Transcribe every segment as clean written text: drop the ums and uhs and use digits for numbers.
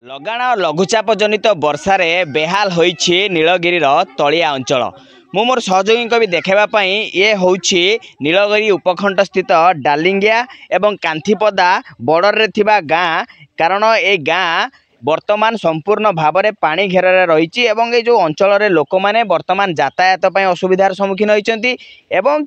लगाण लघुचाप जनित वर्षार बेहाल होइछि नीलगिरीर तलिया अंचल। मु मोर सहयोगी भी देखापी ये हूँ नीलगिरी उपखंड स्थित डालिंगिया एवं कांथीपदा बॉर्डर रे थिबा गाँ। कारण ए गाँ वर्तमान संपूर्ण भाव में पानी घेर रही ये जो अंचल लोक मैंने वर्तमान यातायात असुविधार सम्मुखीन होती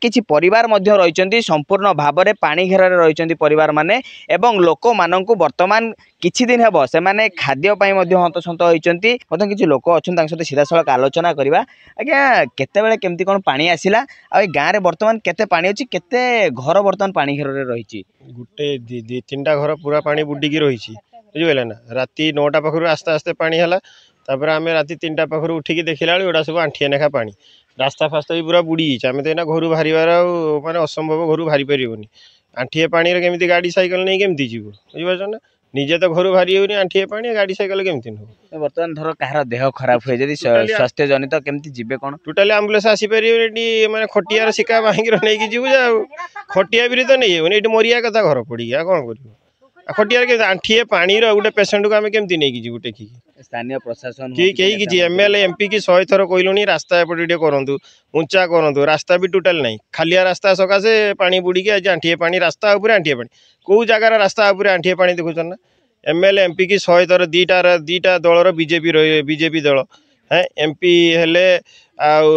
किसी परिवार रही संपूर्ण भाव में पानी घेर रही परिवार माने एवं लोक मानू वर्तमान किछि दिन हेब से माने खाद्य हंतसंत होती किसी लोक अच्छा सहित सीधा सड़क आलोचना करवा। आज्ञा केतेबेले केमती कौन पानी आसिला आ गाँव में वर्तमान केते पानी अच्छी केते घर वर्तमान पानी घेर रही गोटे दी तीन घर पूरा पानी बुडिकी रही बुझे ना। राति 9टा पाखर आस्ते आस्ते पानी है आम राति 3टा पाखर उठिकी देखला बेड़ा सब आंठिए नेखा पानी रास्ता फास्ता भी पूरा बुड़ी आम तो घर बाहर माने असंभव घर बाहरी पारनी आंठिए पानी केमी गाड़ी सैकल नहीं केमती जीव बुझीपार ना। निजे तो घर बाहरी होनी आंठिए पानी गाड़ी सैकल केमती नुह। बर्तमान धर कहार देह खराब हुए जदि स्वास्थ्य जनित केमती जीवे कौन टोटाली आम्बुलांस आसीपर माने खटियार शिका बाहिर नहीं जीव खटिया भी तो नहीं ये मरिया कथा घर पड़ी कौन कर खटियार के आंठिए पानी गोटे पेसेंट को आम केमती नहीं जीव टेकी स्थानीय प्रशासन कि एमएलए एमपी की 100 थर कहलुनी रास्ता एपटे करूँ उंचा करूँ रास्ता भी टोटाल नहीं खालिया रास्ता सकाशे पानी बुड़ीकी आज आंठिए पानी रास्ता उपर आंठिए पानी कौ जगार रास्ता उपर आंठिए पानी देखुन ना। एमएलए एमपी की 100 थर दीटा दलर बीजेपी दल है एमपी हेले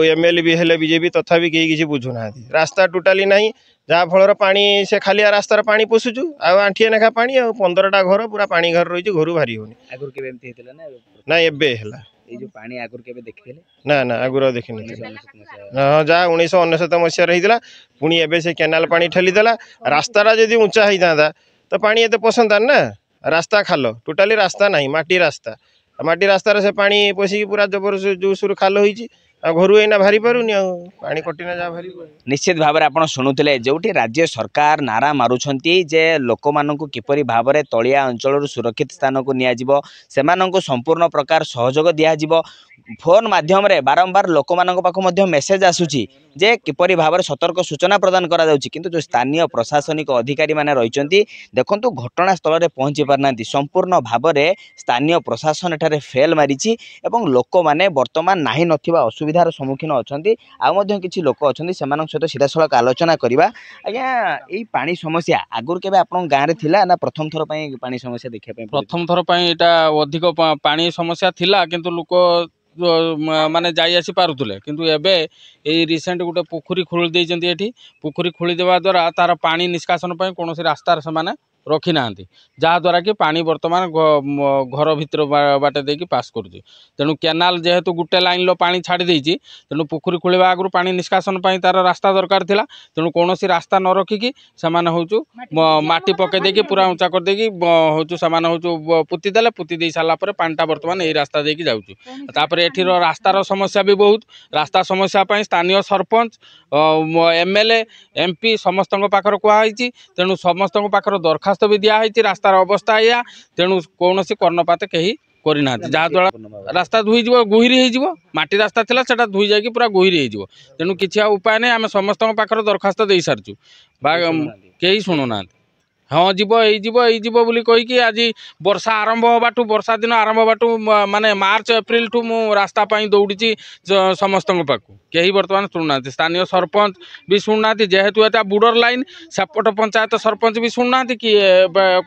एमएलए भी हेले बीजेपी तथापि कहीं किसी बुझुना रास्ता टोटाली नहीं जहाँ फल पानी से खालिया रास्तार पानी पोषुचु आंठिए नेखा पानी आ 15टा घर पूरा पानी घर रही घर बाहरी होनी ना पानी आगुर केबे देखिले ना ना आगुर देखी हाँ जहाँ 1999 मसीह रही पुणी एबे से केनाल पानी ठेलीदेला रास्ता जदि उंचा होता तो पानी एत पसंद ना रास्ता खाल टोटाली रास्ता नहीं माटी रास्ता से पानी पशिकी पूरा जबर जोर खाल होती घर एना भारी पारुनी पानी कटिना जा भारी निश्चित भाव में आप शुणुते जो राज्य सरकार नारा मारुंचे जे लोक मानू किपरि भाव में तलिया अंचल सुरक्षित स्थान को नियाजिबो सेमानंको संपूर्ण प्रकार सहयोग दियाजिबो। फोन माध्यम रे बारंबार लोक मानक पाखु मध्य मेसेज आसुची जे किपरि भाव में सतर्क सूचना प्रदान करा जाउची किंतु जो स्थानीय प्रशासनिक अधिकारी माने रहिचंती देखंतु घटना स्थल रे पहुंची पारनांती संपूर्ण भाव में स्थानीय प्रशासन एठारे फेल मारिची एवं लोक माने वर्तमान नाही नथिबा असुविधार सम्मुखीन अछंती आ मध्य किछि लोक अछंती सेमानक सहित सीधा सड़क आलोचना करवा। आज्ञा एई पानी समस्या आगुर केबे आपन गाँव रे थिला ना प्रथम थर पई पानी समस्या देखिया पई प्रथम थर पई एटा अधिक पानी समस्या थिला किंतु लोक माने जाई आसी पारुतले किंतु एबे ए रिसेंट गोटे पोखरी खोली देइचंती एठी पोखरी खोली देवा द्वारा तार पानी निष्कासन पई कोनोसी रास्तार से माने रखी ना जहाँद्वारा कि पानी बर्तमान घर भितर बाटे देकी पास कर तेणु केनाल जेहेतु गोटे लाइन लो पानी छाड़ी देइची तेणु पोखरी खोलिबा आगु पानी निष्कासन पई तार रास्ता दरकार थिला तेणु कोनोसी रास्ता न रखिकी सेमाने होचु माटी पके देकी पूरा ऊंचा कर देकी होचु सेमाने होचु पुती देले पुती देई साला पर पानीटा बर्तमान एई रास्ता देकी जाउचु तापर एठिर रास्तार समस्या भी बहुत रास्ता समस्या पई स्थानीय सरपंच एमएलए एमपी समस्त पाखर कुहाइची तेणु समस्त पाखर दरखास्त भी दिखाई रास्तार अवस्था या तेणु कौन कर्णपात कहीं करना जहाँद्वारा रास्ता धोई गुहिरी हो माटी रास्ता थिला सेटा धोई जाकि पूरा गुहिरी हो तेणु किसी उपाय नहीं आम समस्त पाखर दरखास्त दे सारचु कहीं शुणुना हाँ जीव बोली कहीकि आज वर्षा आरंभ होबाटू वर्षा दिन आरंभ होबाटू माने मार्च एप्रिल ठू मु रास्ता पाई दौड़ी समस्त पाखु कहीं बर्तमान शुणुना स्थानीय सरपंच भी शुणुना जेहेतु एटा बॉर्डर लाइन सेपट पंचायत सरपंच भी शुणुना कि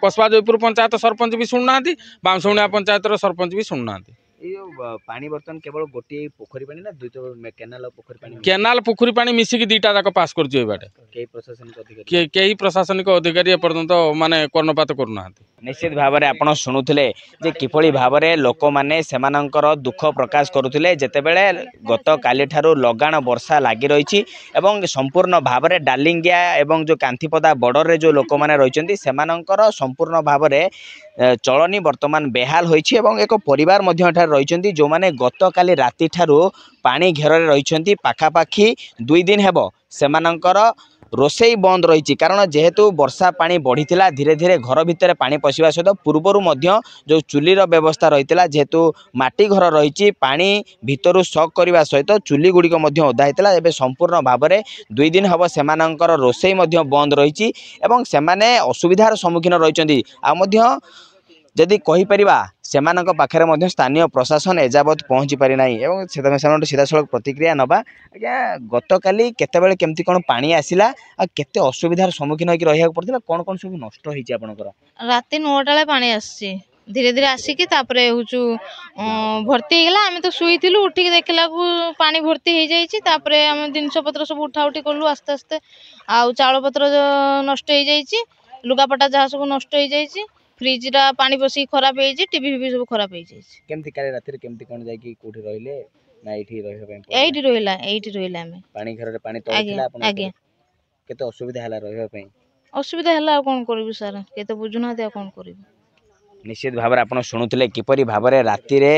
कसबा जयपुर पंचायत सरपंच भी शुणुना बांसुणिया पंचायत सरपंच भी शुणुना पानी बर्तमान केवल गोटे पोखरी पानी ना दुईटा केनाल पोखरी पानी केनाल पोखरी पानी मिसिकी दुईटा जाक पास कर बाटे प्रशासनिक अधिकारी एपर्यंत माने कर्णपात करूना। निश्चित भाव में आप शुणुले जे किभली भाव में लोक मैंने सेमानंकर दुख प्रकाश करुले जेतेबेले गत काली ठारू लगाण वर्षा लगी रही संपूर्ण भाव में डालिंगिया एवं जो कांथीपदा बॉर्डर रे जो लोक मैंने रही सेमानंकर संपूर्ण भाव में चलनी वर्तमान बेहाल होइछि एवं एक परिवार मध्य रही जो मैंने गत काली राति ठारू पानी घेर रही पाखापाखि 2 दिन हेबो सेमानंकर रोसई बंद रही कारण जेहेतु वर्षा पानी बढ़ी धीरे धीरे घर भितर पानी पशिबा सहित पूर्वर जो चुलीर व्यवस्था रही जेहेतु माटी घर रही पानी भितर सक करने सहित चुली गुड़िक ओदा होता है संपूर्ण भाव में 2 दिन हम सेमानंकर रोसई बंद रही असुविधार सम्मुखीन रही जदि कहीपरिबा सेमानक पाखरे मध्य स्थानीय प्रशासन एजावत पहुँची पारि नाही एवं से सीधासलख प्रतिक्रिया नबा आज्ञा गतकाली केतेबेले केमती कोन पानी आसिला आ केते असुविधार सम्मुखीन होइक रहिया पड़तिला कोन कोन सब नष्ट होइछि आपनकर राति 9टा पानी आसी धीरे धीरे आसिकी तापरे हुचु भर्ती हो गला आमे तो सुईथिलु उठिक देखला को पानी भर्ती हो जाइछि तापरे हम जिनस पत्र सब उठा उठी करलु आस्ते आस्ते आ चाउल पत्र नष्ट हो जाइछि लुगापटा जहा सब नष्ट हो जाइछि फ्रिज रा पानी बसी खराब हो जाइछि टीवी भी सब खराब हो जाइछि केमती काले राति रे केमती कोन जाय कि कोठी रहिले ना एठी रहे पई एठी रहिला हमें पानी घर रे पानी तळिला आपन आगे केते असुविधा हला रहे पई असुविधा हला कोन करबी सर केते बुझुना दे कोन करबी निश्चित भाव आप शुणुते किपरि भाव राति रे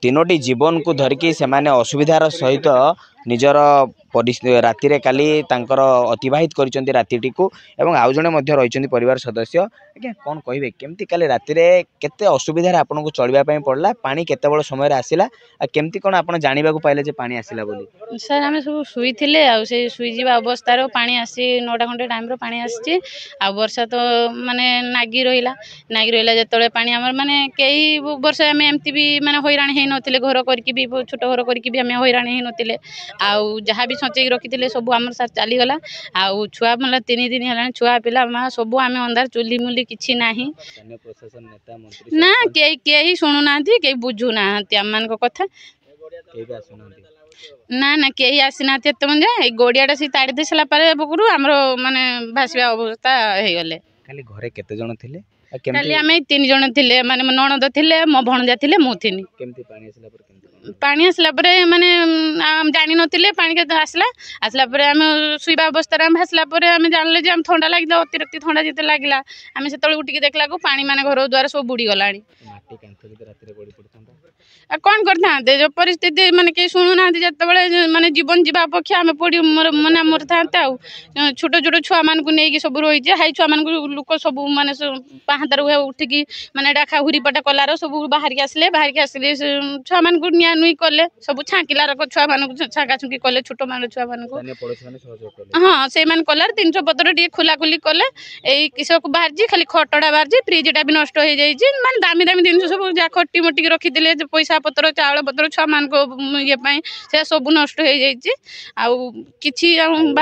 तीनोटी जीवन को धरिकी से असुविधार सहित निजर राति रे काली तांकर अतिवाहित करिसेंती रातिटी को एवं आउ जणे मध्य रहिसेंती परिवार सदस्य आज्ञा कोन कहिबे केमती काले राति रे केते असुविधार आपन को चलबा पई पड़ला पानी केते बड़ समय रे आसिला आ केमती कोन आपन जानिबा को पाइले जे पानी आसिला बोली सर आमे सब सुई थिले आ से सुई जीवा अवस्था रो पानी आसी 9टा घंटे टाइम रो पानी आसी आ वर्षा तो माने नागी रहिला जेतले पानी हमर माने कई वर्ष आमे एमती भी माने हैरान हे नथिले घर करके भी छोट घर करके भी आमे हैरान हे नथिले आउ जहाँ भी सचेई रखी सब आम सार चली गला आउ छुआ मतलब 3 दिन है छुआ पिला माँ सब आम अंधार चुली मुली किसी ना ना कई शुणु ना कई बुझू ना आम मान कथा ना ना कई आसी ना जे गड़ियाटा सी ताड़ी दे सारा बकरू आमर माने भासवा अवस्था हो गले खाली घरे केते जण थिले खाली आम 3 जण थिले माने मो नणद थिले मो भणजा थिले मु थिनी केमती पानी आसिला पर केमती पानी आसला माने जानी नथिले पानी के आसला आम शुवा अवस्था भासला आम जानले जे ठंडा लगे अतिरिक्त ठंडा जिते लगे आम से उठिक देखला पानी माने घर द्वार सब बुड़ी गला कौन करते जो परिस्थिति माने कई शुणुना जिते माने जीवन जीवा अपेक्षा आम पड़ी माने मर था छोट छोट छुआ मान को लेकिन सब रही हाई छुआ मान लोक सब माने पाहातार उठिक माने डाखा हुरीपटा कलार सब बाहर आसिले छुआ मान को निया नुई कले सब छाँकिलार छुआ मान छाँका छुकी कले छोट मान छुआ मान हाँ से कलार 300 पत्र टे खोलाखोली कले यही किसक बाहर खाली खटड़ा बाहर फ्रिजटा भी नष्ट हो जाए माने दामी दामी जिन सब जहाँ खटी मोटी रखी पैसा पत्र चाउल पत्र छुआ मान ये से सब नष्ट हो जाए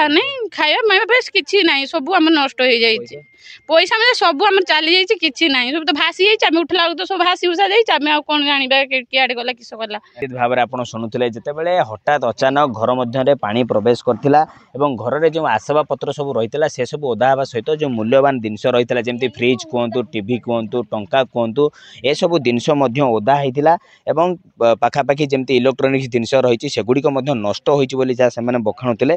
नहीं खाया माइबा किसी ना सब आम नष्ट हो जाए पैसा मतलब सब आम चली जाइए किसी ना सब तो भासी जाइए उठला तो सब भासी भूसा जाइए कौन जाना किए गला किस गला भाव में आप शुणुते जितेबाला हठात अचानक घर मध्य पानी प्रवेश करथिला एवं घर में जो आसवा पत्र सब रही से सब ओदा हवा सहित जो मूल्यवान जिनस रही जमी फ्रिज कहतु टीवी कहतु टंका कहतु ए सब जिनस ओदा होता एवं पाखापाखि जमी इलेक्ट्रोनिक्स जिनस रही सेगुड़िक नष्ट होती जहाँ बखाणुले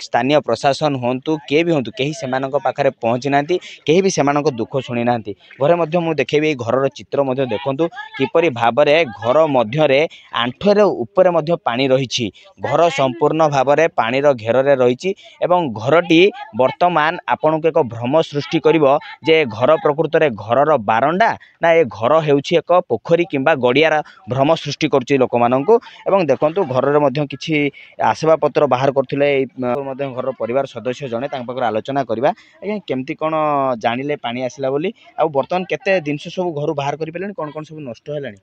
स्थानीय प्रशासन हूँ किए भी हूँ कहीं से पाखे पहुँची ना कहीं भी से दुख शुणी ना घरे मुझे देखेबी घर चित्र देखूँ किपरि भाव में घर मध्य आंठुर ऊपर पानी रही घर संपूर्ण भाव में पानी घेर रही घरटी वर्तमान आपन को एक भ्रम सृष्टि करिवो जे घर प्रकृत में घरर बारंडा ना ये घर होउछि एक पोखरी किंबा गड़ियार भ्रम सृष्टि करुछि लोक माननकु एवं देखंतु घर में किछि आसवा पत्र बाहर करथिले घर परिवार सदस्य जने तांक पाखर आलोचना करबा आज्ञा केमती कोन जानिले पानी आसिला बोली आ वर्तमान केते जिनस सब घर बाहर करि पेलनि कोन कोन सब नष्ट हेलानि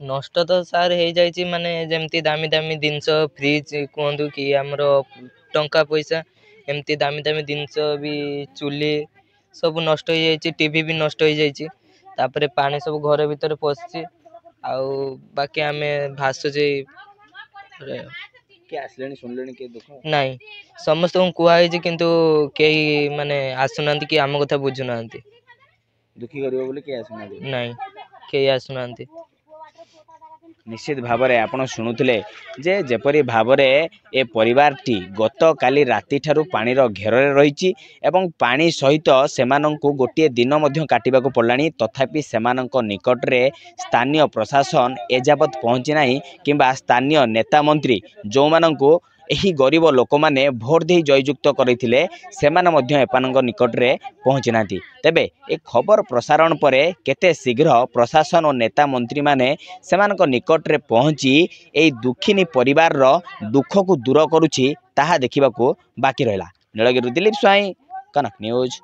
नष्ट तो सार हो जाए माने जमती दामी दामी जिनस फ्रिज कहतु कि आमर टंका पैसा एमती दामी दामी जिनस भी चुली सब नष्ट हो जाए टीवी भी नष्ट हो जाए तापर पानी सब घर भीतर पशि आउ बाकी आम भासुचे नाई समस्त कहुई किंतु कई माने आसुना कि आम कथा बुझुना दुखी कर नाई कई आसुना निश्चित भाव में आप शुणुले जे जेपरी भाव में ए परिवारटी गत काली राति ठारू पानीर घेर रही पानी सहित से गोटे दिन काटा पड़ानी तथापि से निकट में स्थानीय प्रशासन एजावत पहुँची ना किंबा स्थानीय नेता मंत्री जो मानू एही गरीब लोक मैंने भोट दे जययुक्त करते निकट में पहुँची ना तेबे ए खबर प्रसारण पर केते शीघ्र प्रशासन और नेता मंत्री माने से निकट में पहुँची ए दुखिनी परिवार दुख को दूर करुछि ताहा देखिबाकू बाकी रहिला। नीलगिरी दिलीप स्वाई कनक न्यूज।